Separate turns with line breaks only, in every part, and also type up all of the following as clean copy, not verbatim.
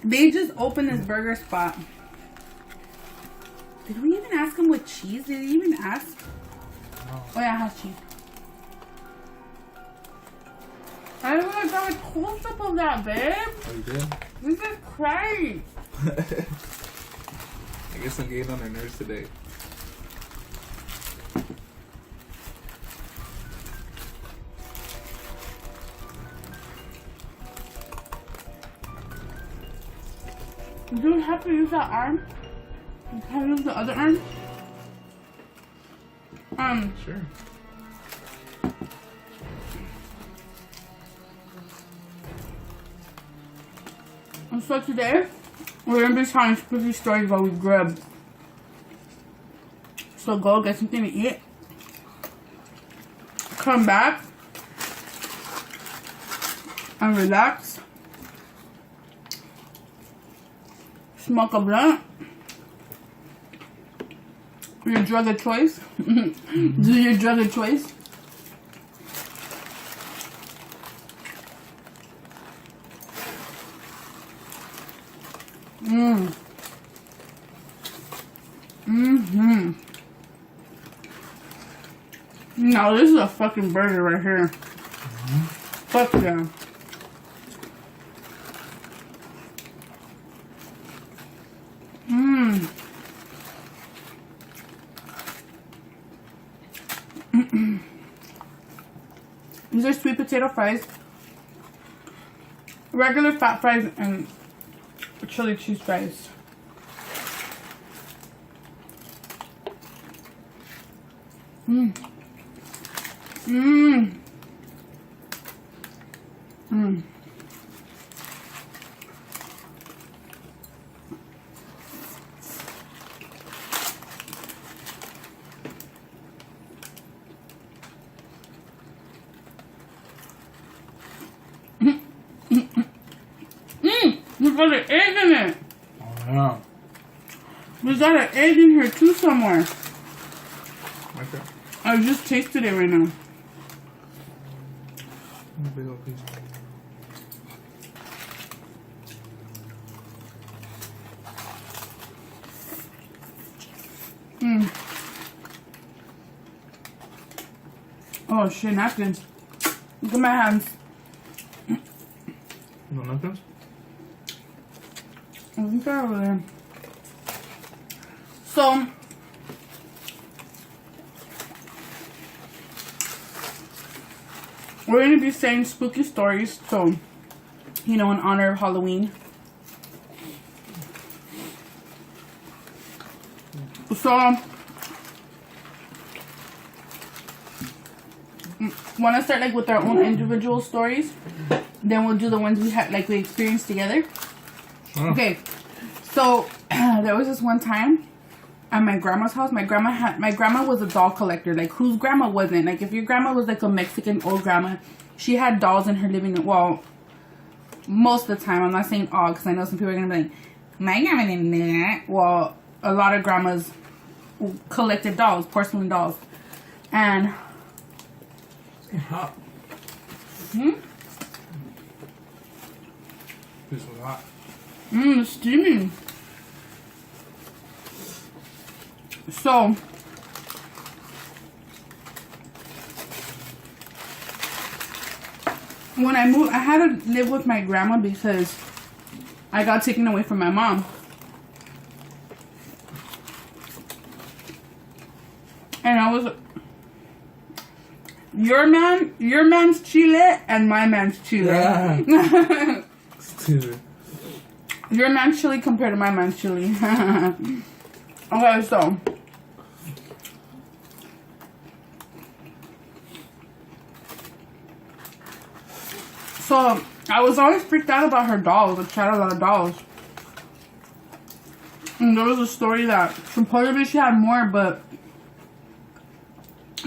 They just opened this burger spot. Did we even ask him with cheese? Did he even ask?
No.
Oh yeah, it has cheese. I don't want to got a close up of that, babe.
Oh, you did?
This is crazy.
I guess I'm getting on their nerves today.
Do we have to use that arm? Can I use the other arm?
Sure.
And so today, we're gonna be telling spooky stories while we grub. So go get something to eat. Come back. And relax. Smoke a blunt. Your drug of choice. Do your drug of choice. No, this is a fucking burger right here. Fuck yeah. These are sweet potato fries, regular fat fries, and chili cheese fries. You got an egg in it.
Oh, yeah.
There's got an egg in here too somewhere.
Okay.
I just tasted it right now.
Big old piece.
Oh shit, napkins. Look at my hands.
No napkins?
I think they're over there. So, we're going to be saying spooky stories, so, you know, in honor of Halloween. So, want to start like with our own individual stories? Then we'll do the ones we had, like we experienced together.
Oh.
Okay, so there was this one time at my grandma's house. My grandma was a doll collector. Like, whose grandma wasn't? Like, if your grandma was like a Mexican old grandma, she had dolls in her living room. Well, most of the time. I'm not saying all, because I know some people are gonna be like, my grandma didn't do that. Well, a lot of grandmas collected dolls, porcelain dolls, and
It's hot. This was hot.
It's steaming. So, when I moved, I had to live with my grandma because I got taken away from my mom. And I was, your man's Chile and my man's Chile.
Yeah. Stupid.
Your man's chili compared to my man's chili. Okay, so. So, I was always freaked out about her dolls. Like, she had a lot of dolls. And there was a story that supposedly she had more, but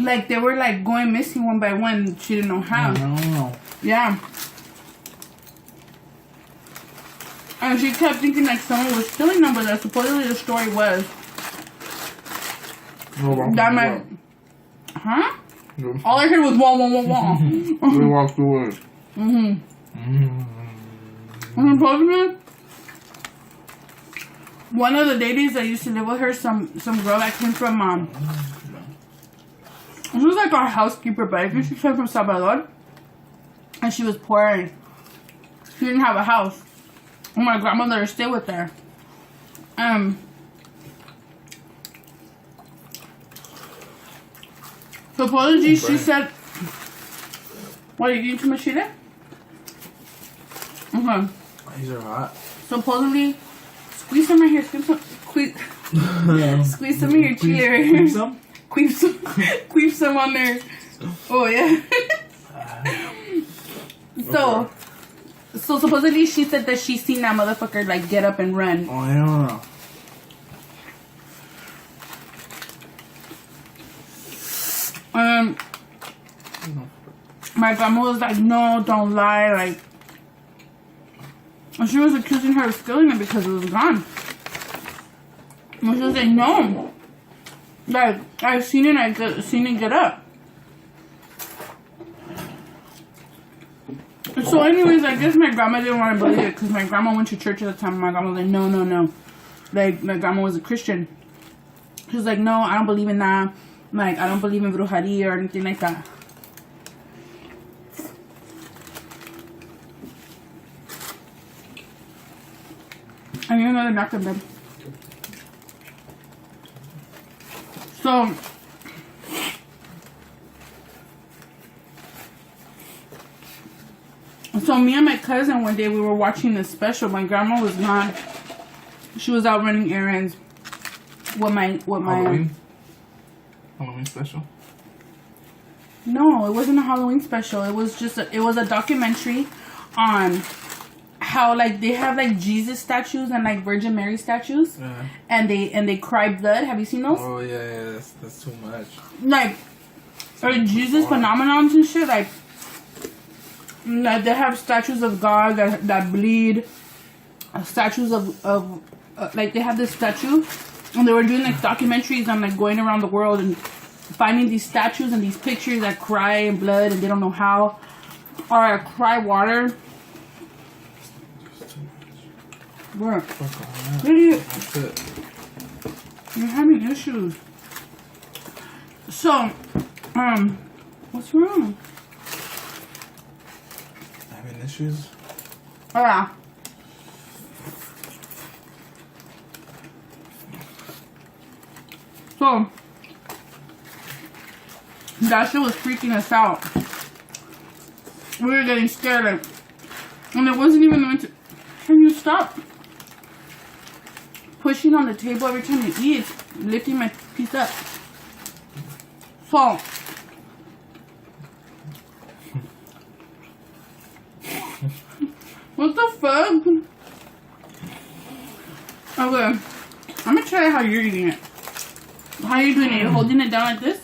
like, they were like going missing one by one. She didn't know how.
No.
Yeah. And she kept thinking like someone was stealing them, but that supposedly the story was that my... Huh?
No.
All I heard was wah, wah, wah, wah.
We walked away.
And supposedly, one of the ladies that used to live with her, some girl that came from she was like our housekeeper, but I think she came from Salvador, and she was poor and she didn't have a house. And my grandmother stayed with her. Supposedly she said, "What, are you eating too much chili?" Okay.
These are hot.
Supposedly, squeeze some right here. Squeeze some of your chili right here. Queef some on there. Oh yeah. So supposedly she said that she seen that motherfucker like get up and run.
Oh yeah.
My grandma was like, "No, don't lie." Like, and she was accusing her of stealing it because it was gone. And she was like, "No, like I've seen it. Seen it get up." So, anyways, I guess my grandma didn't want to believe it because my grandma went to church at the time. My grandma was like, "No, no, no." Like, my grandma was a Christian. She was like, "No, I don't believe in that. Like, I don't believe in brujeria or anything like that." I need another napkin, babe. So me and my cousin one day we were watching this special. My grandma was not. She was out running errands with my
Halloween special?
No, it wasn't a Halloween special. It was just it was a documentary on how like they have like Jesus statues and like Virgin Mary statues, and they cry blood. Have you seen those?
Oh yeah, that's too much.
Like Jesus phenomenons and shit. Like they have statues of God that bleed. Statues of like they have this statue, and they were doing like documentaries on like going around the world and finding these statues and these pictures that cry and blood and they don't know how, or cry water. What?
That's it.
You're having issues. So, what's wrong?
Having issues?
Oh yeah. So, that shit was freaking us out. We were getting scared, like, and it wasn't even meant to. Can you stop pushing on the table every time you eat? It's lifting my piece up. So, what the fuck? Okay, I'm gonna try how you're eating it. How are you doing it? You're holding it down like this?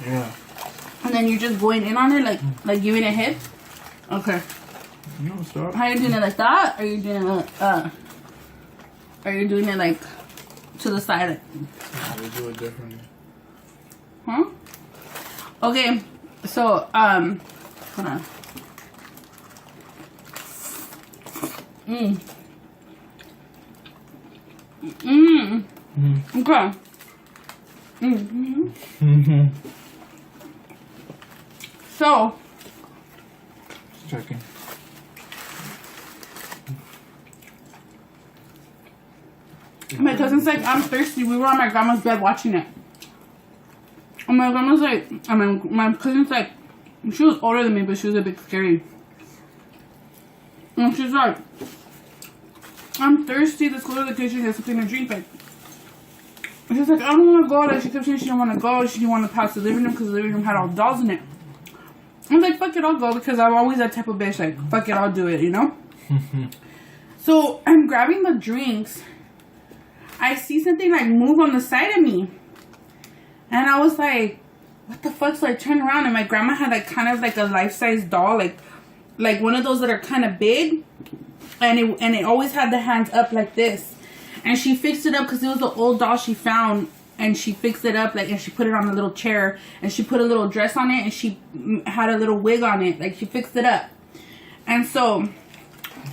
Yeah.
And then you're just going in on it, like giving it hit? Okay.
No, stop.
How are you doing it like that? Or are you doing it are you doing it like to the side?
We do it differently.
Huh? Okay, so hold on. Okay. So,
Just checking.
my cousin's like, "I'm thirsty." We were on my grandma's bed watching it. And my grandma's like, I mean, my cousin's like, she was older than me, but she was a bit scary. And she's like, "I'm thirsty. Let's go to the kitchen and get something to drink." Like, and she's like, "I don't want to go." Like, she kept saying she didn't want to go. She didn't want to pass the living room because the living room had all dolls in it. I was like, "Fuck it, I'll go," because I'm always that type of bitch. Like, fuck it, I'll do it, you know? So, I'm grabbing the drinks. I see something like move on the side of me. And I was like, what the fuck? So I turned around and my grandma had like kind of like a life-size doll. Like one of those that are kind of big. And it always had the hands up like this. And she fixed it up because it was the old doll she found. And she fixed it up, like, and she put it on a little chair. And she put a little dress on it. And she had a little wig on it. Like, she fixed it up. And so,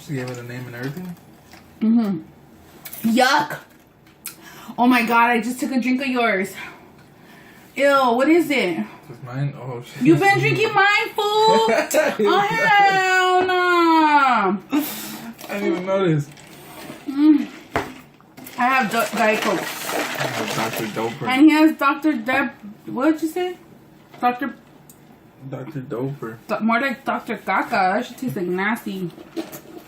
She gave it a name and everything?
Yuck. Oh my god, I just took a drink of yours. Ew, what is it?
It's mine? Oh, shit.
You've been drinking mine, fool? Oh, hell no.
I didn't even notice.
I have Diet Coke.
I have Dr. Doper.
And he has Dr. Deb. What did you say? Dr.
Doper.
More like Dr. Caca. That should taste like nasty.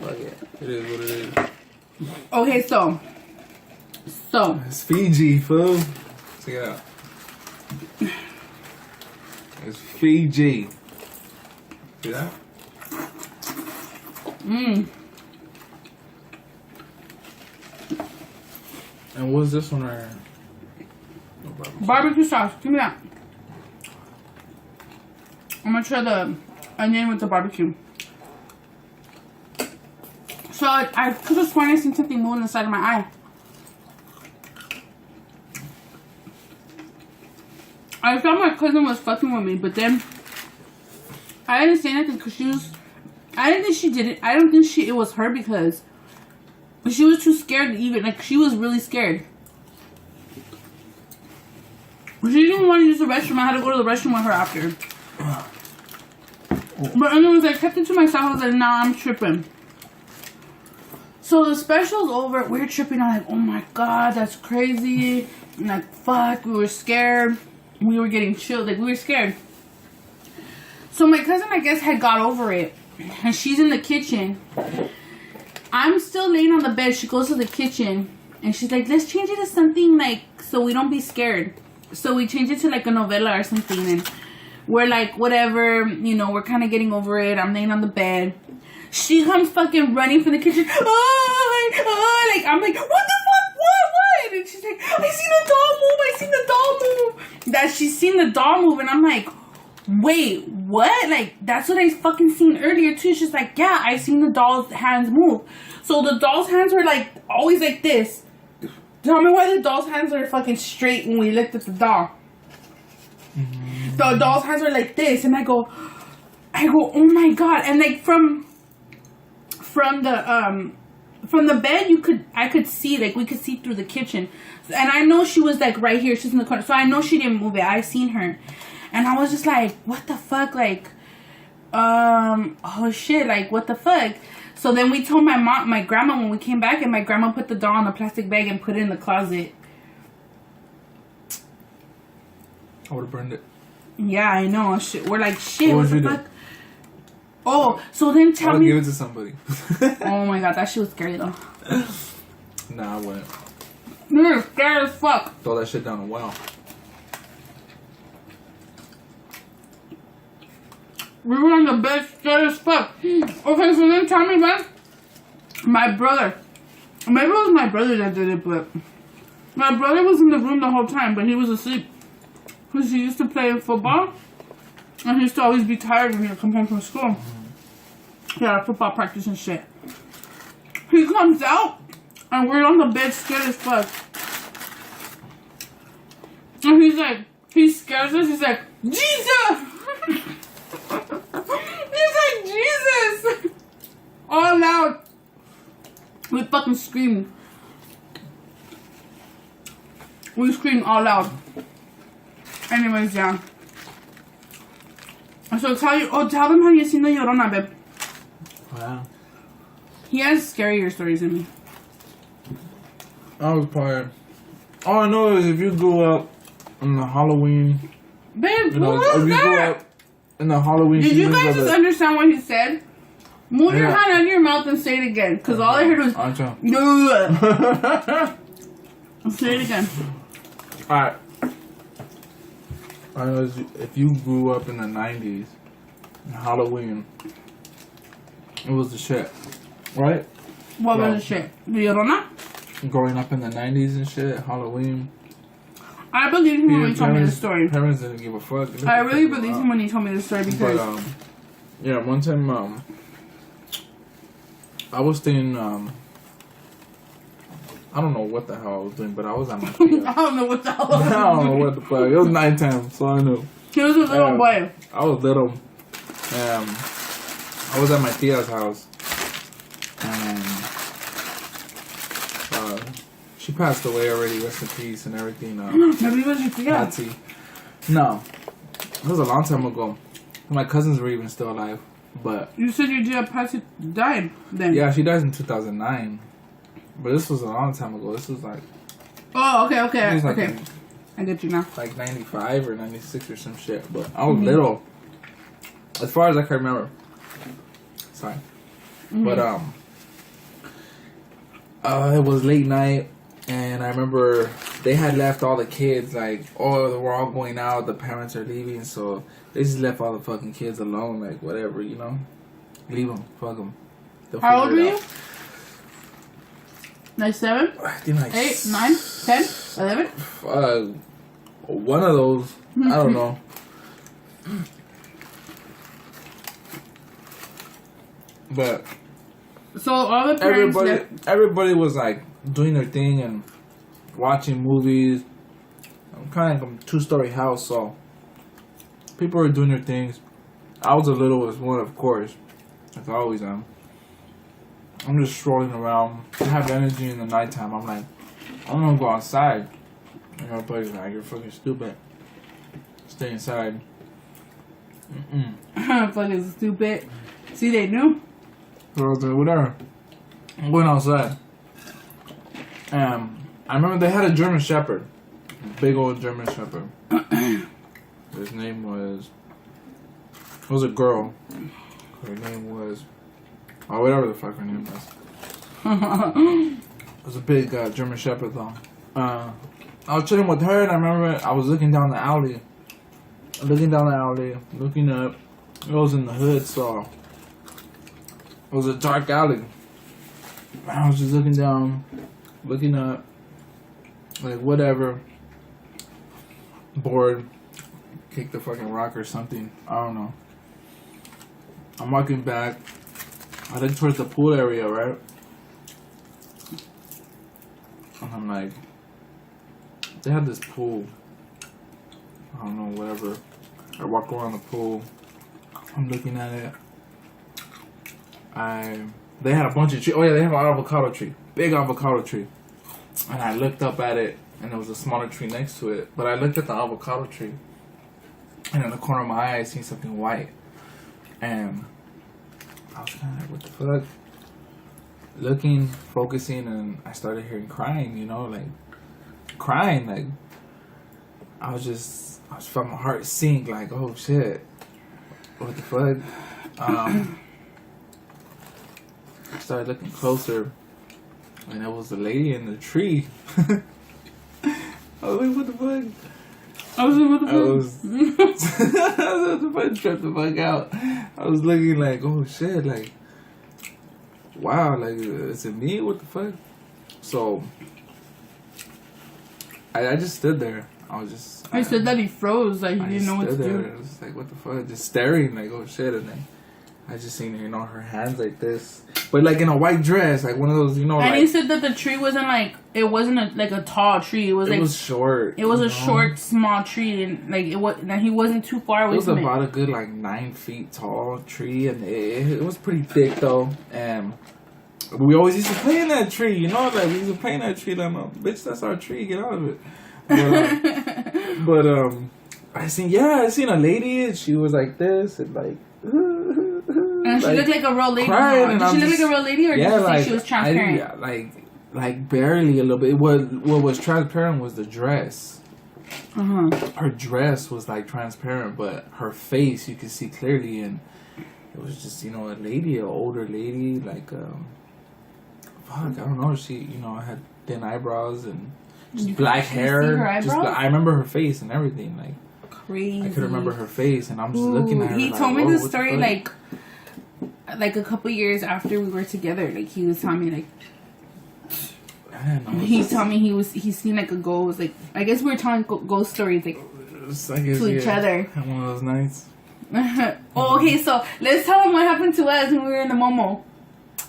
Fuck it. It is what it is.
Okay, so.
It's Fiji, fool. Check it out. It's Fiji. See that? And what's this one right here? No
Barbecue sauce. Give me that. I'm gonna try the onion with the barbecue. So I could have sworn I seen something move on the side of my eye. I thought my cousin was fucking with me, but then I didn't say nothing because I didn't think she did it. I don't think it was her because she was too scared to even, like, she was really scared. She didn't want to use the restroom. I had to go to the restroom with her after. But anyways, I kept it to myself. I was like, nah, I'm tripping. So the special's over. We're tripping. I'm like, oh my god, that's crazy. I'm like, fuck, we were scared. We were getting chilled. Like, we were scared. So my cousin, I guess, had got over it. And she's in the kitchen. I'm still laying on the bed. She goes to the kitchen. And she's like, let's change it to something, like, so we don't be scared. So we changed it to, like, a novela or something. And we're like, whatever. You know, we're kind of getting over it. I'm laying on the bed. She comes fucking running from the kitchen. Oh, like, I'm like, what the fuck? What? And she's like, I seen the doll move. I seen the doll move. That she's seen the doll move. And I'm like, wait, what? Like, that's what I fucking seen earlier too. She's like, yeah, I seen the doll's hands move. So the doll's hands were like, always like this. Tell me why the doll's hands are fucking straight when we looked at the doll. The doll's hands were like this. And I go, oh my god. And like from the bed, I could see, like, we could see through the kitchen. And I know she was, like, right here. She's in the corner. So I know she didn't move it. I seen her. And I was just like, what the fuck? Like, oh shit, like, what the fuck? So then we told my grandma when we came back, and my grandma put the doll in a plastic bag and put it in the closet.
I would have burned it.
Yeah, I know. Shit. We're like, shit, what the fuck?
Do?
Oh, so then tell me.
I would give it to somebody.
Oh my god, that shit was scary though.
Nah, I wouldn't.
You're scared as fuck.
Throw that shit down a well.
We were on the bed scared as fuck. Okay, so then tell me what? My brother. Maybe it was my brother that did it, but my brother was in the room the whole time, but he was asleep. Because he used to play football. And he used to always be tired when he would come home from school. Yeah, football practice and shit. He comes out, and we're on the bed scared as fuck. And he's like, he scares us. He's like, Jesus! He's like, Jesus! All loud. We fucking screamed. We screamed all loud. Anyways, yeah. So tell them how you seen the Llorona, babe.
Wow.
He has scarier stories than me.
I was probably... All I know is if you grew up in the Halloween...
Babe,
you know,
what was
if you
that?
grew up in the Halloween...
Did you guys just understand what he said? Move your
Yeah.
hand out of your mouth and say it again. Because all I heard was... Say it again.
Alright. I know if you grew up in the 90s, Halloween, it was the shit. Right?
What was the shit? The Llorona?
Growing up in the 90s and shit, Halloween.
I believed him when he told me the story.
Parents didn't give a fuck.
I really believed him when he told me the story because...
But, yeah, one time, I was staying, I don't know what the hell I was doing, but I was at my tia's.
I don't know what the hell
I don't know what the fuck. It was nighttime, so I knew.
He was a little boy.
I was little. I was at my tia's house. And she passed away already. Rest in peace and everything. Patsy. No, it was a long time ago. My cousins were even still alive. But
you said your dear Patsy died then.
Yeah, she died in 2009. But this was a long time ago. This was like...
Oh, okay.
Like
I get you now.
Like 95 or 96 or some shit. But I was little. As far as I can remember. Sorry. But, it was late night. And I remember they had left all the kids. Like, oh, we're all going out. The parents are leaving. So they just left all the fucking kids alone. Like, whatever, you know? Leave them. Fuck them.
How old were you? Like 7?
I think like
8, 9, 10, 11?
One of those. I don't know. But
so all the parents
everybody was like doing their thing and watching movies. I'm kind of like a 2-story house, so people were doing their things. I was the littlest one, of course, like I always am. I'm just strolling around. I have energy in the nighttime. I'm like, I don't want to go outside. And everybody's like, you're fucking stupid. Stay inside.
Fucking stupid. See, they knew.
Girls, whatever. I'm going outside. I remember they had a German Shepherd. A big old German Shepherd. His name was... It was a girl. Her name was... Oh, whatever the fuck her name was. It was a big German Shepherd, though. I was chilling with her, and I remember I was looking down the alley. Looking up. It was in the hood, so... It was a dark alley. I was just looking down, looking up, like whatever. Bored. Kick the fucking rock or something. I don't know. I'm walking back. I look towards the pool area, right? And I'm like, they had this pool. I don't know, whatever. I walk around the pool. I'm looking at it. They had a bunch of trees. Oh yeah, they have an avocado tree. Big avocado tree. And I looked up at it, and there was a smaller tree next to it. But I looked at the avocado tree, and in the corner of my eye, I seen something white. And I was kind of like, what the fuck? Looking, focusing, and I started hearing crying, you know, like, crying, like, I felt my heart sink, like, oh shit, what the fuck? I started looking closer, and there was a lady in the tree. I was like, what the fuck? I was tripped the fuck out. I was looking like, oh shit, like, wow, like, is it me? What the fuck? So, I just stood there. I
said that he froze, like he didn't know what to do.
I was like, what the fuck? Just staring, like, oh shit, and then I just seen, you know, her hands like this. But like in a white dress, like one of those, you know.
And he said that the tree wasn't like, it wasn't a tall tree. It was
short.
It was a short, small tree, and like he wasn't too far away.
It was about a good like 9 feet tall tree, and it was pretty thick though. And we always used to play in that tree, you know, like we used to play in that tree. Like, bitch, that's our tree. Get out of it. But I seen a lady, and she was like this, and like.
And she looked like a real lady.
Crying,
did she look like a real lady, or did you think she was transparent?
Like barely a little bit. What was transparent was the dress. Her dress was like transparent, but her face you could see clearly, and it was just, you know, a lady, an older lady, like fuck, I don't know. She, you know, had thin eyebrows and just black hair. I remember her face and everything, like. Crazy. I could remember her face, and I'm just looking at her.
He told me this story like a couple years after we were together. Like he was telling me like he told me he seen like a ghost. Like I guess we were telling ghost stories like to each other.
One of those nights.
Oh, okay. So let's tell them what happened to us when we were in the Momo.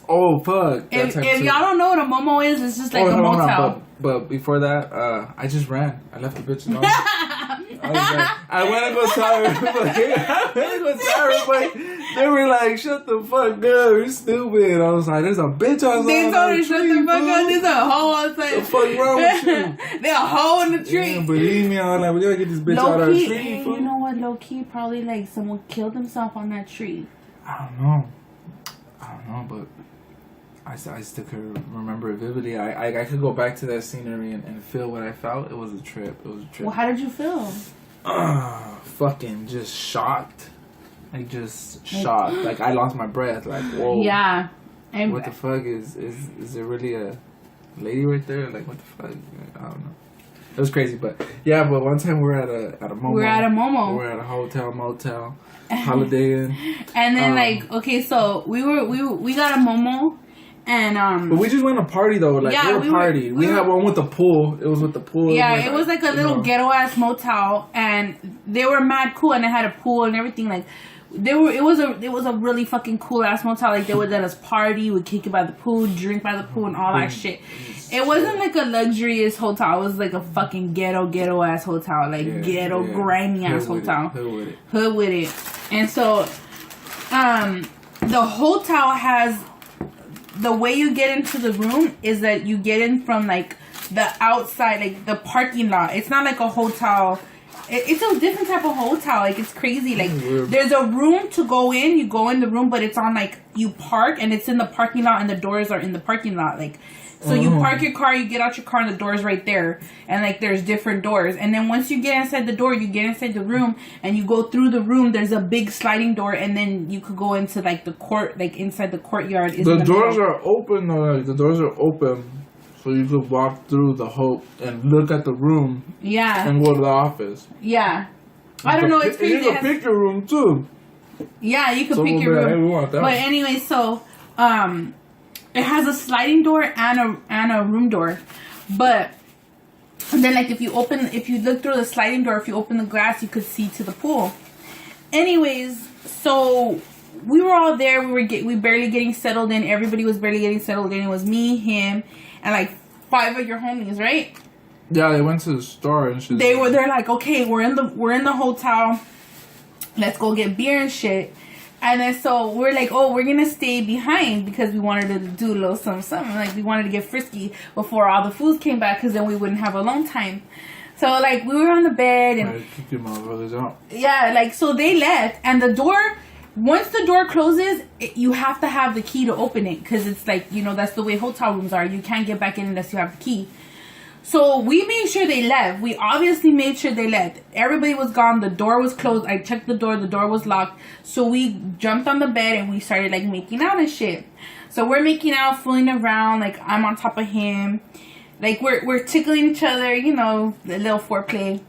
Oh fuck!
If y'all don't know what a Momo is, it's just like a motel.
But before that, I just ran. I left the bitch alone. I went to go tell everybody. They were like, shut the fuck up, you're stupid. I was like, there's a bitch outside.
They told her, shut the fuck up, there's a hole outside.
What the fuck wrong with you?
There's a hole in the tree.
Yeah, believe me, I was like, we gotta get this bitch out of our tree.
Hey, you know what, low key, probably like someone killed himself on that tree.
I don't know, but I still could remember it vividly. I could go back to that scenery and feel what I felt. It was a trip.
Well, how did you feel?
Fucking just shocked. Like, just shocked. Like, I lost my breath. Like, whoa.
Yeah.
What the fuck? Is there really a lady right there? Like, what the fuck? I don't know. It was crazy, but yeah. But one time we were at a Momo.
We were
at a hotel, motel, Holiday Inn.
And then okay, so we got a Momo. And
but we just went to party though. Like,
yeah,
we partied. We had one with the pool. It was with the pool.
Yeah, it was like a little ghetto ass motel, and they were mad cool, and it had a pool and everything. Like, it was a really fucking cool ass motel. Like, they would let us party, would kick it by the pool, drink by the pool, and all that shit. It wasn't like a luxurious hotel. It was like a fucking ghetto ass hotel, like ghetto grimy ass hotel. Hood with it. And so, the hotel has. The way you get into the room is that you get in from like the outside, like the parking lot. It's not like a hotel. It's a different type of hotel. Like, it's crazy. Like, there's a room to go in. You go in the room, but it's on like, you park and it's in the parking lot and the doors are in the parking lot. Like, so you park your car, you get out your car and the door's right there. And like, there's different doors. And then once you get inside the door, you get inside the room and you go through the room. There's a big sliding door and then you could go into like the court, like inside the courtyard.
The doors are open though. Like, the doors are open. So you could walk through the whole and look at the room.
Yeah.
And go to the office.
Yeah. I don't know. It's crazy.
You can pick your room too.
Yeah, you could pick your room.
Hey, we want that.
But anyway, so it has a sliding door and a room door. But then, like, if you look through the sliding door, if you open the glass, you could see to the pool. Anyways, so we were all there. We barely getting settled in. Everybody was barely getting settled in. It was me, him, and like 5 of your homies, right?
Yeah, they went to the store and shit.
They're like, okay, we're in the hotel. Let's go get beer and shit. And then so we're like, oh, we're gonna stay behind because we wanted to do a little something. Like, we wanted to get frisky before all the foods came back, because then we wouldn't have alone time. So like, we were on the bed and
kick your motherfuckers out.
Yeah, like, so they left, and the door. Once the door closes, you have to have the key to open it, because it's like, that's the way hotel rooms are. You can't get back in unless you have the key. So we made sure they left. We obviously made sure they left. Everybody was gone. The door was closed. I checked the door. The door was locked. So we jumped on the bed and we started like making out and shit. So we're making out, fooling around. Like, I'm on top of him. Like, we're tickling each other, the little foreplay.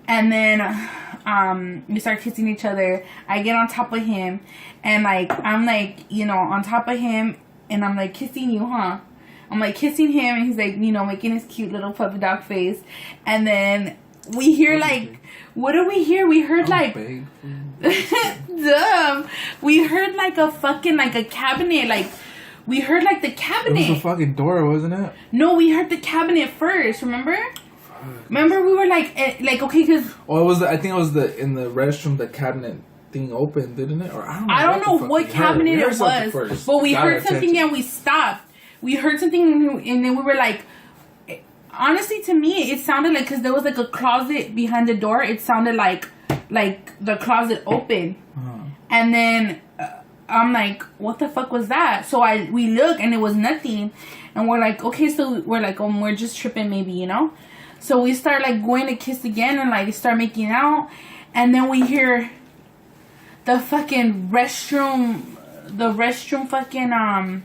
And then we start kissing each other. I get on top of him. And like, I'm like, on top of him. And I'm like, kissing you, huh? I'm like kissing him, and he's like, making his cute little puppy dog face. And then we hear like, what do we hear? We heard like, dumb. We heard like a fucking, like a cabinet. Like, we heard like the cabinet.
It was a fucking door, wasn't it?
No, we heard the cabinet first. Remember? Remember, we were like okay, because.
Oh, it was. I think it was in the restroom. The cabinet thing opened, didn't it? Or I don't know
what cabinet it was, but we heard something and we stopped. We heard something and then we were like, honestly, to me, it sounded like, because there was like a closet behind the door. It sounded like the closet opened. And then I'm like, what the fuck was that? So we look and it was nothing. And we're like, okay, so we're like, we're just tripping maybe, So we start like going to kiss again and like start making out. And then we hear the fucking restroom fucking,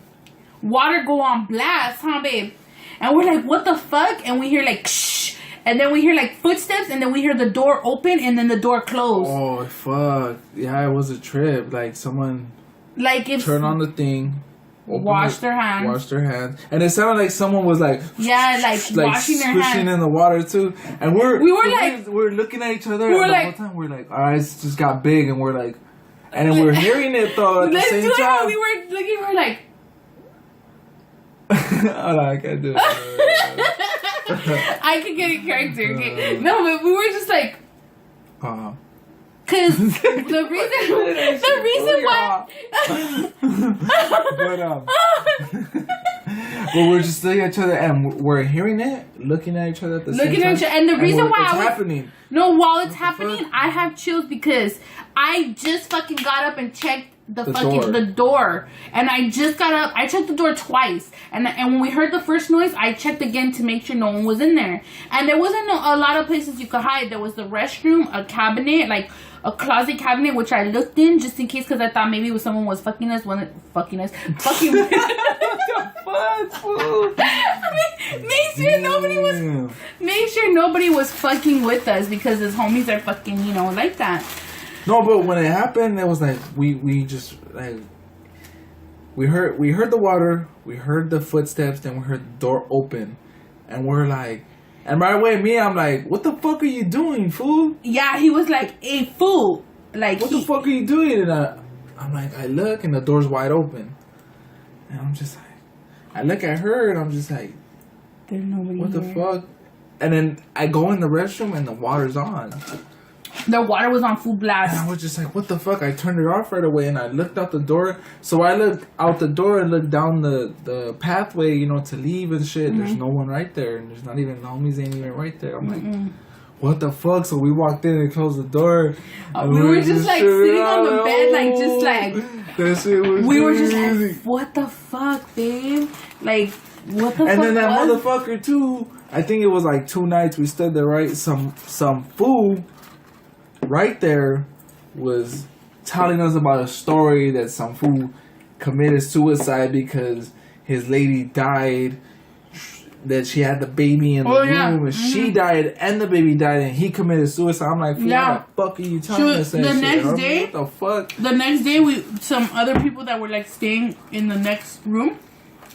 water go on blast, huh, babe? And we're like, what the fuck? And we hear like, shh. And then we hear like footsteps, and then we hear the door open, and then the door close.
Oh, fuck. Yeah, it was a trip. Like, someone turned on the thing.
Washed their hands.
And it sounded like someone was like...
Yeah, like washing their hands.
Squishing in the water, too. And we're looking at each other. And the whole time we're like, our eyes just got big, and we're like... And then we're hearing it, though, at the same time.
We were looking, we're like...
Hold on, I can't do it.
I could get a character. Okay? No, but we were just like, cause the reason why.
But we're just looking at each other and we're hearing it, looking at each other at the same time.
And the reason why
it's happening.
No, while it's happening, I have chills because I just fucking got up and checked the door, and I just got up. I checked the door twice, and when we heard the first noise, I checked again to make sure no one was in there. And there wasn't a lot of places you could hide. There was the restroom, a cabinet, like a closet cabinet, which I looked in just in case, because I thought maybe someone was fucking us. Fucking. What the fuck, fool? Make sure nobody was fucking with us, because his homies are fucking, like that.
No, but when it happened, it was like we just like we heard the water, we heard the footsteps, then we heard the door open, and we're like, and right away, I'm like, what the fuck are you doing, fool?
Yeah, he was like, hey, fool, like,
what the fuck are you doing? And I'm like, I look, and the door's wide open, and I'm just like, I look at her, and I'm just like,
there's nobody
what
here.
The fuck? And then I go in the restroom, and the water's on.
The water was on full blast.
And I was just like, what the fuck? I turned it off right away, and I looked out the door. So I looked out the door and looked down the pathway, to leave and shit. Mm-hmm. There's no one right there, and there's not even, the homies ain't even right there. I'm like, what the fuck? So we walked in and closed the door.
We were just like sitting on the bed, like just like,
that shit was
we were just like, what the fuck, babe? Like, what the fuck?
And then that motherfucker too, I think it was like 2 nights we stood there, right? Some fool right there was telling us about a story that some fool committed suicide because his lady died, that she had the baby in the room, and she died and the baby died, and he committed suicide. I'm like, what the fuck are you telling us that shit? What the fuck?
The next day, some other people that were like staying in the next room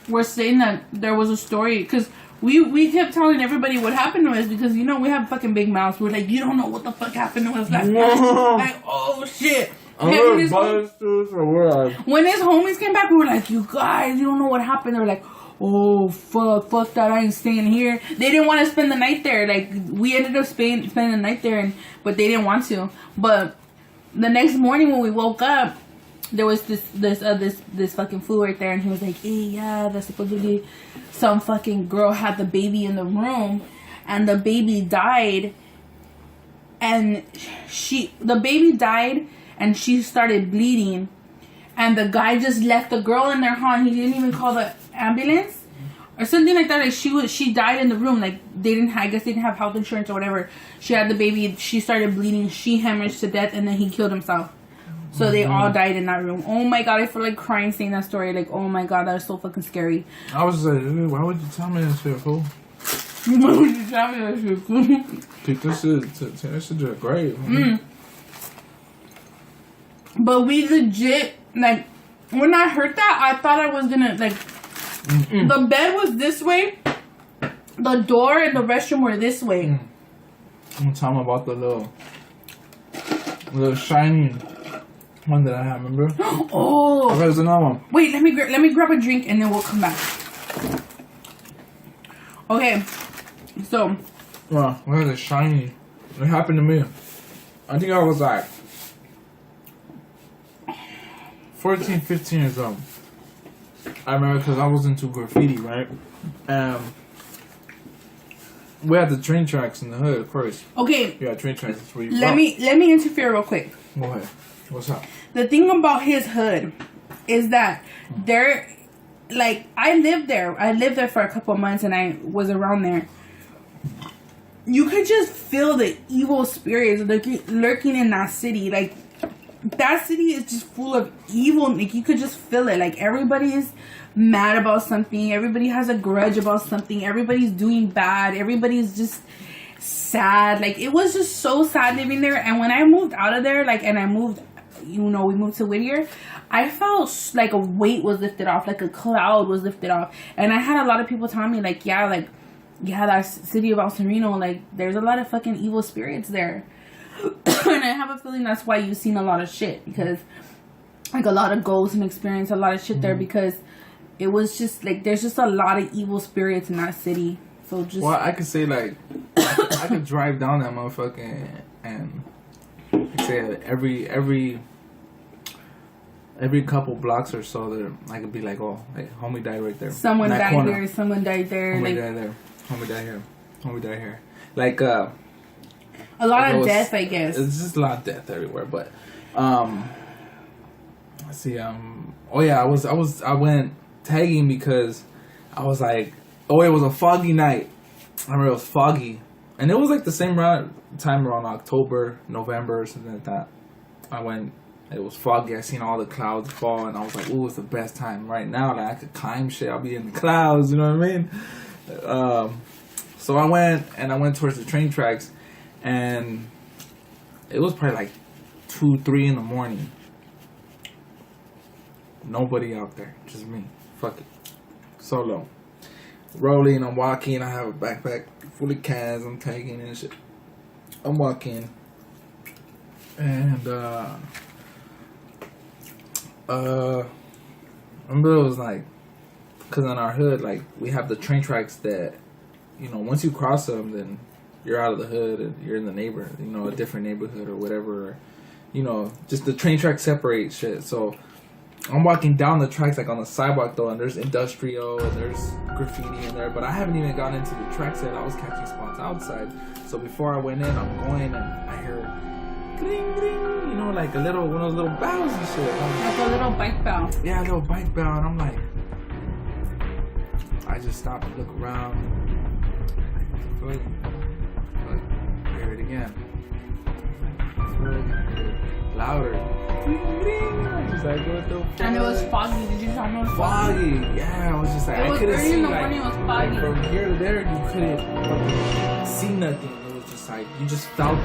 were saying that there was a story, because we kept telling everybody what happened to us, because we have fucking big mouths. We're like, you don't know what the fuck happened to us last night. Like, oh shit. When his homies came back, we were like, you guys, you don't know what happened. They were like, oh fuck that, I ain't staying here. They didn't want to spend the night there. Like, we ended up spending the night there, but they didn't want to. But the next morning when we woke up, there was this fucking fool right there, and he was like, hey, yeah, that's supposedly some fucking girl had the baby in the room, and the baby died, and the baby died, and she started bleeding, and the guy just left the girl in there, he didn't even call the ambulance or something like that. Like, she died in the room. Like, I guess they didn't have health insurance or whatever. She had the baby, she started bleeding, she hemorrhaged to death, and then he killed himself. So they all died in that room. Oh my god, I feel like crying saying that story. Like, oh my god, that was so fucking scary.
I was like, why would you tell me that shit, fool?
Why would you tell me that shit, fool?
Dude, this shit is great.
But we legit, like, when I heard that, I thought I was gonna, like, the bed was this way, the door and the restroom were this way.
I'm talking about the little shiny one that I have, remember?
Oh,
okay, there's another one.
Wait, let me grab a drink and then we'll come back. Okay, so.
Wow, look at this shiny. It happened to me. I think I was like 14, 15 years old. I remember because I was into graffiti, right? We had the train tracks in the hood, of course.
Okay.
Yeah, train tracks. That's where you
let me interfere real quick.
Go ahead. What's up?
The thing about his hood is that I lived there. I lived there for a couple of months, and I was around there. You could just feel the evil spirits lurking in that city. Like, that city is just full of evil. Like, you could just feel it. Like, everybody is mad about something. Everybody has a grudge about something. Everybody's doing bad. Everybody's just sad. Like, it was just so sad living there. And when I moved out of there, like, and I moved, we moved to Whittier, I felt like a weight was lifted off. Like, a cloud was lifted off. And I had a lot of people telling me, like, yeah, that city of El Sereno, like, there's a lot of fucking evil spirits there. And I have a feeling that's why you've seen a lot of shit, because like a lot of ghosts and experienced a lot of shit there, because it was just like there's just a lot of evil spirits in that city. So just
well, I could say like I could drive down that motherfucker and like say every couple blocks or so, there I could be like, oh, like homie died right there.
Someone died there. Someone died there.
Homie
like,
died there. Homie died here. Homie died here. Like
a lot of death, I guess.
It's just a lot of death everywhere. But let's see. Oh yeah, I went tagging because I was like, oh, it was a foggy night. I remember it was foggy, and it was like the same time around October, November, or something like that. I went. It was foggy. I seen all the clouds fall, and I was like, "Ooh, it's the best time right now. Like I could climb shit. I'll be in the clouds." You know what I mean? So I went towards the train tracks, and it was probably like 2, 3 in the morning. Nobody out there, just me. Fuck it, solo. Rolling, I'm walking. I have a backpack full of cans. I'm taking and shit. I'm walking, and remember it was like, cause in our hood, like we have the train tracks that, you know, once you cross them, then you're out of the hood and you're in the a different neighborhood or whatever. You know, just the train tracks separate shit. So I'm walking down the tracks like on the sidewalk though, and there's industrial and there's graffiti in there, but I haven't even gotten into the tracks yet. I was catching spots outside. So before I went in, I'm going and I hear gring, gring, you know, like one of those little bells and shit.
Like a little bike bell.
Yeah, a little bike bell, and I'm like, I just stopped and look around. Look, hear it again. Louder. Just like, what the fuck?
And it was foggy. Did you tell me it was
foggy? Yeah, I was just like, I couldn't see.
Early in the morning, it was foggy.
Like from here to there, you couldn't see nothing. It was just like you just felt.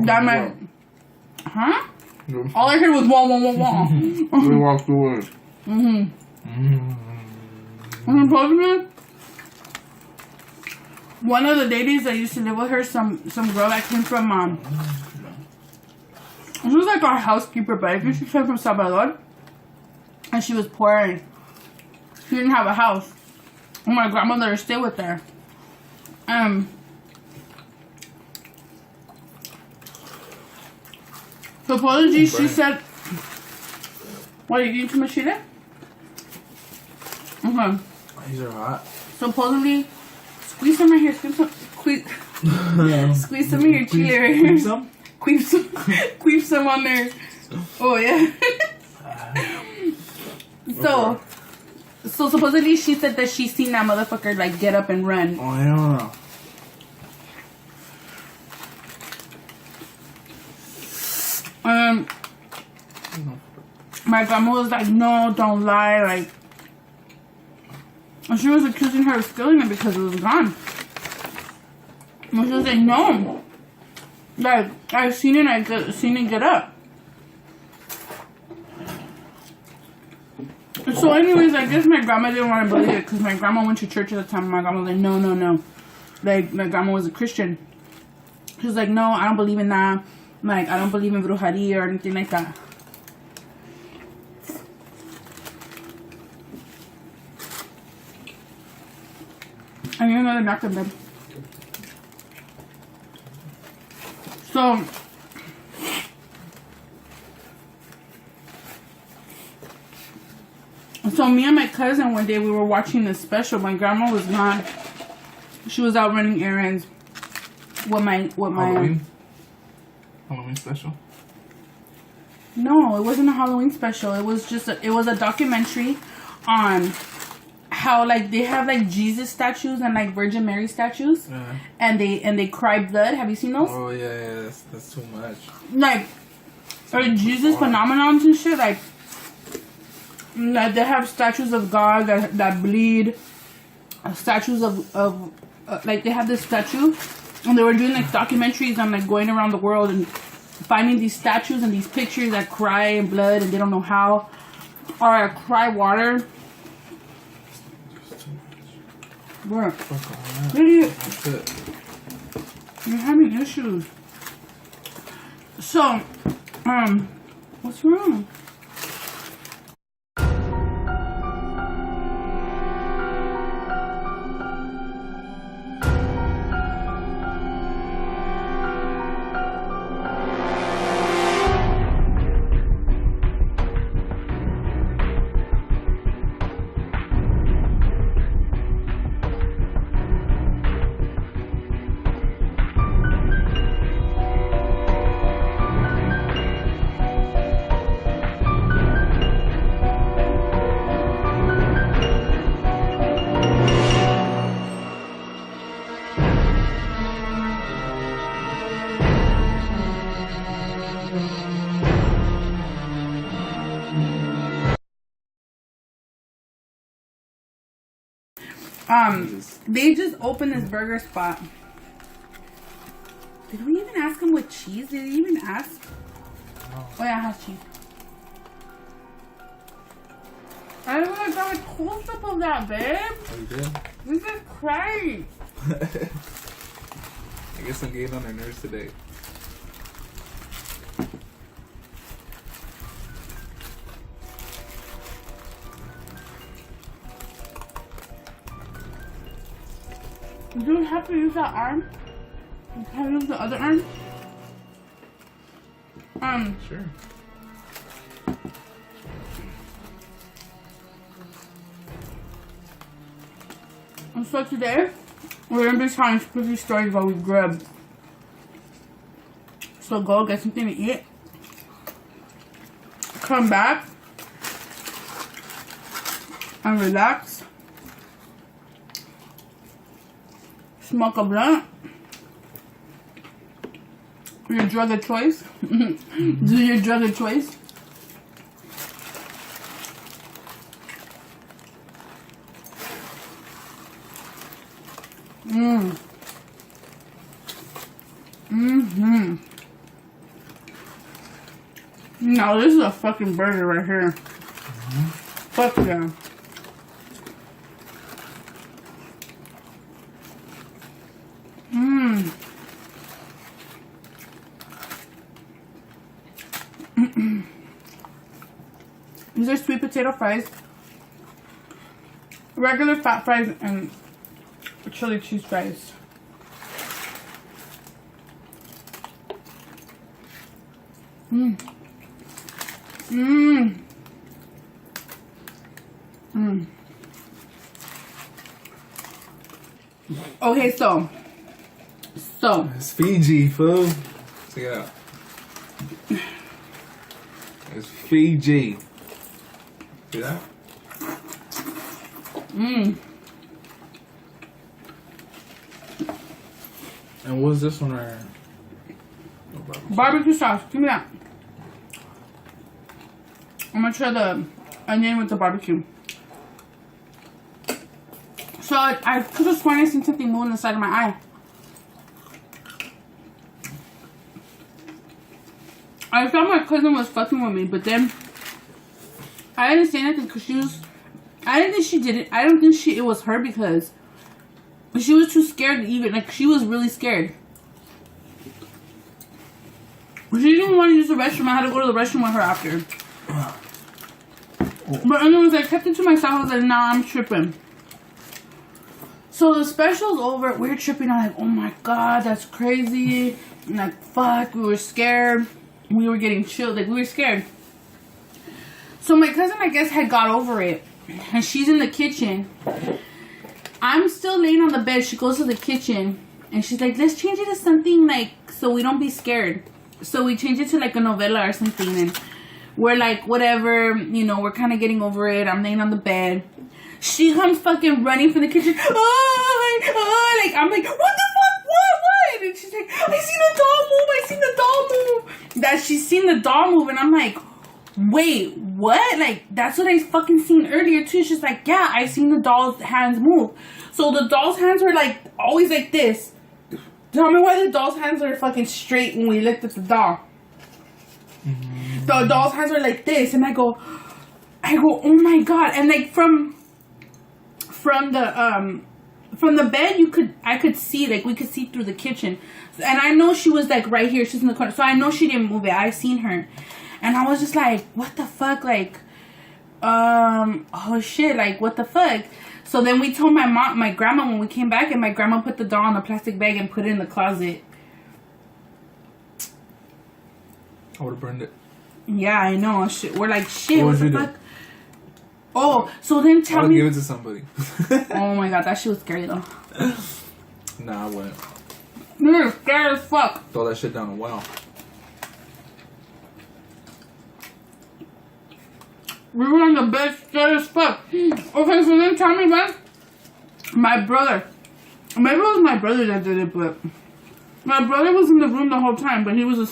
That might. Huh? All I heard was wah wah wah wah.
We walked through it.
One of the ladies that used to live with her, some girl that came from she was like our housekeeper, but I think she came from Salvador, and she was poor and she didn't have a house. And my grandmother stayed with her. Supposedly, she said, what, are you eating too much chili? Okay.
These are hot.
Supposedly, squeeze some right here. Squeeze some of your chili right here. Queef some on there. Oh, yeah. So supposedly, she said that she seen that motherfucker, like, get up and run.
Oh, yeah.
My grandma was like, no, don't lie, like, and she was accusing her of stealing it because it was gone. And she was like, no, like, I've seen it get up. So anyways, I guess my grandma didn't want to believe it because my grandma went to church at the time, and my grandma was like, no, like, my grandma was a Christian. She was like, no, I don't believe in that. Like, I don't believe in brujeria or anything like that. I need another napkin, babe. So me and my cousin one day we were watching this special. My grandma was gone. She was out running errands with my
Halloween special?
No, it wasn't a Halloween special. It was just it was a documentary on how like they have like Jesus statues and like Virgin Mary statues, and they cry blood. Have you seen those?
Oh yeah, that's too much.
Like Jesus phenomenons and shit. Like they have statues of God that bleed. Statues of like they have this statue, and they were doing like documentaries on like going around the world and finding these statues and these pictures that cry in blood and they don't know how, or cry water. Bro, idiot. You're having issues. So, what's wrong? They just opened this burger spot. Did we even ask him with cheese? Did he even ask?
No.
Oh yeah, it has cheese. I don't want to got a close up of that, babe.
Oh, you did?
This is crazy.
I guess I'm getting on their nerves today.
Do you have to use that arm? Can I use the other arm?
Sure.
And so today, we're gonna be telling spooky stories while we grab. So go get something to eat. Come back. And relax. Smoke a blunt. Your drug of choice. Do your drug of choice. Now this is a fucking burger right here. Fuck yeah. These are sweet potato fries, regular fat fries, and chili cheese fries. Okay, so
It's Fiji, fool. Check it out. It's Fiji. See that? And what's this one right here?
barbecue sauce. Give me that. I'm gonna try the onion with the barbecue. So I could have sworn I seen something move on the side of my eye. I thought my cousin was fucking with me, but then I didn't say anything because she was. I didn't think she did it. I don't think it was her because she was too scared to even. Like, she was really scared. She didn't even want to use the restroom. I had to go to the restroom with her after. But anyways, I kept it to myself. I was like, nah, I'm tripping. So the special's over. We were tripping. I'm like, oh my god, that's crazy. And like, fuck, we were scared. We were getting chilled. Like, we were scared. So my cousin, I guess, had got over it. And she's in the kitchen. I'm still laying on the bed. She goes to the kitchen. And she's like, let's change it to something like, so we don't be scared. So we change it to like a novella or something. And we're like, whatever. You know, we're kind of getting over it. I'm laying on the bed. She comes fucking running from the kitchen. Oh, like, I'm like, what the fuck? What? And she's like, I seen the doll move. I seen the doll move. That she's seen the doll move. And I'm like, wait, what? Like, that's what I fucking seen earlier too. She's like, yeah, I seen the doll's hands move. So the doll's hands were like, always like this. Tell me why the doll's hands are fucking straight when we looked at the doll. The doll's hands are like this, and I go, oh my god! And like from the bed, I could see, like we could see through the kitchen, and I know she was like right here. She's in the corner, so I know she didn't move it. I seen her, and I was just like, what the fuck, like, oh shit, like what the fuck. So then we told my grandma when we came back, and my grandma put the doll in a plastic bag and put it in the closet.
I would have burned it.
Yeah, I know. Shit. We're like, shit, what the fuck?
Do?
Oh, so then tell me.
Give it to somebody.
Oh my god, that shit was scary though.
Nah, I wouldn't.
You're scared as fuck.
Throw that shit down a well.
We were on the bed scared as fuck. Okay, so then tell me what? My brother. Maybe it was my brother that did it, but my brother was in the room the whole time, but he was a...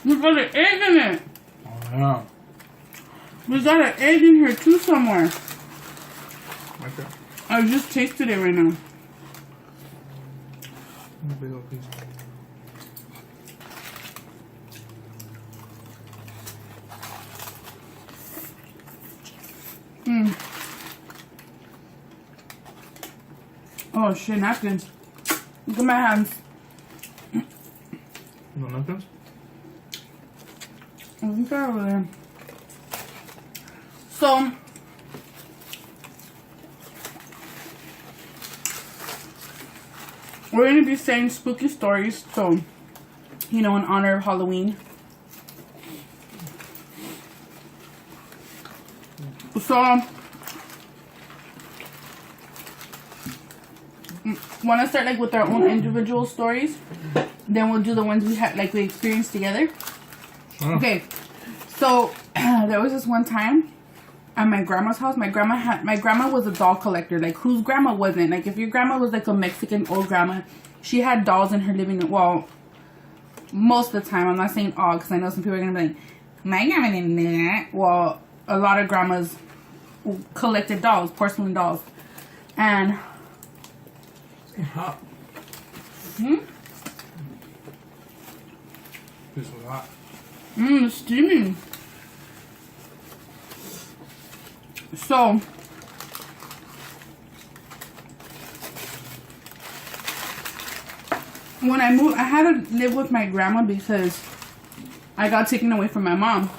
We got an egg in it.
Oh, yeah.
We got an egg in here too somewhere.
Okay.
I just tasted it right now.
Big old piece.
Oh shit, napkins. Look at my hands.
No napkins?
Look at over there. So, we're going to be saying spooky stories, so, you know, in honor of Halloween. So, want to start like with our own individual stories? Then we'll do the ones we had, like we experienced together.
Oh.
Okay, so there was this one time at my grandma's house. My grandma was a doll collector. Like, whose grandma wasn't? Like, if your grandma was like a Mexican old grandma, she had dolls in her living room. Well, most of the time. I'm not saying all, because I know some people are gonna be like, my grandma didn't do that. Well, a lot of grandmas collected dolls, porcelain dolls, and
hot.
hmm.
This was hot.
It's steaming. So, when I moved, I had to live with my grandma because I got taken away from my mom.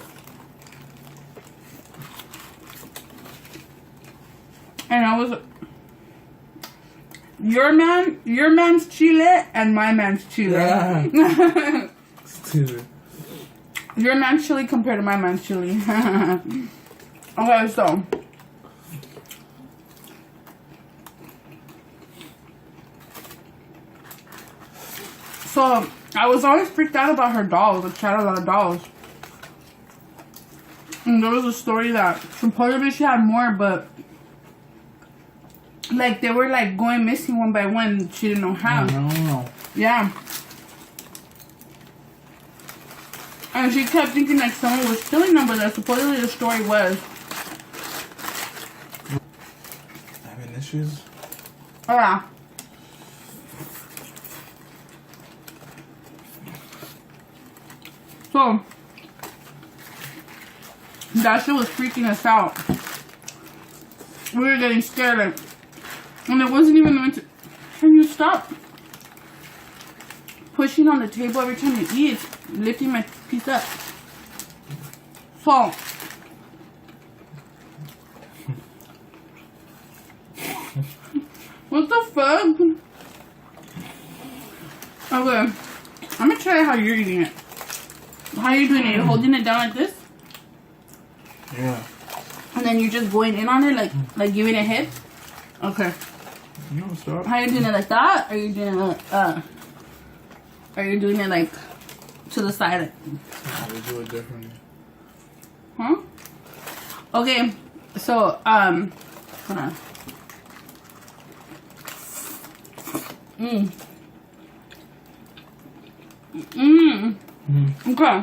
And I was, your man's Chile and my man's Chile.
Yeah. Stupid.
Your man's chili compared to my man's chili. Okay, so. So, I was always freaked out about her dolls. Like, she had a lot of dolls. And there was a story that supposedly she had more, but like, they were like going missing one by one. She didn't know how.
No.
Yeah. And she kept thinking like someone was stealing them, but that supposedly the story was.
Having issues?
Oh, yeah. So, that shit was freaking us out. We were getting scared, like, and it wasn't even meant to. Can you stop pushing on the table every time you eat? It's lifting my piece up. So, what the fuck? Okay, I'm gonna try how you're eating it. How are you doing it? You're holding it down like this?
Yeah.
And then you're just going in on it, like giving it hit? Okay.
No, stop.
How are you doing it like that? Or are you doing it are you doing it like to the side?
We do it differently.
Huh? Okay, so hold on. Okay.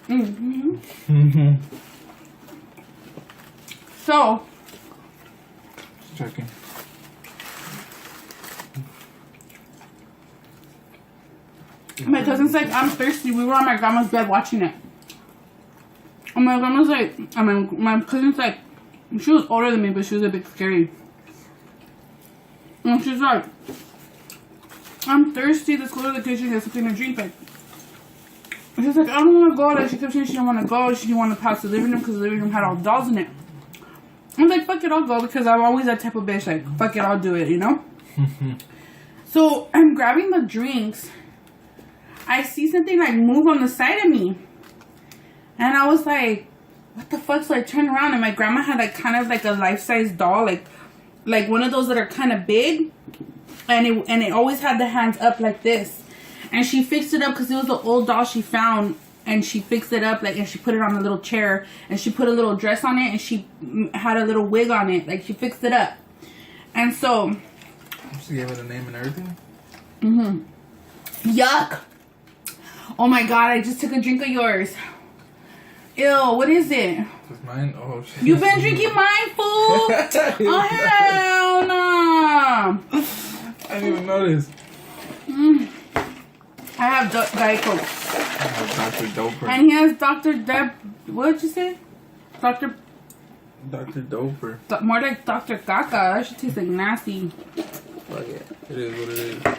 Mm-hmm. So,
Just checking.
my cousin's like, I'm thirsty. We were on my grandma's bed watching it. And my grandma's like, I mean, my cousin's like, she was older than me, but she was a bit scary. And she's like, I'm thirsty. Let's go to the kitchen and get something to drink. Like, she's like, I don't want to go. Like, she kept saying she didn't want to go. She didn't want to pass the living room because the living room had all dolls in it. I'm like, fuck it, I'll go because I'm always that type of bitch. Like, fuck it, I'll do it, you know? So, I'm grabbing the drinks. I see something like move on the side of me. And I was like, what the fuck? So I turned around and my grandma had like kind of like a life-size doll. Like one of those that are kind of big. And it always had the hands up like this. And she fixed it up because it was an old doll she found. And she fixed it up, like, and she put it on a little chair, and she put a little dress on it, and she had a little wig on it, like, she fixed it up. And so,
She gave it a name and everything.
Yuck! Oh my god, I just took a drink of yours. Ew, what is it?
It's mine. Oh shit.
You've been drinking mine, fool? Oh hell no!
I didn't even notice.
I have Diet Coke.
I have Dr. Doper.
And he has Dr. Deb. What did you say? Dr.
Doper.
More like Dr. Caca. That should taste like nasty.
Fuck it. It is what it is.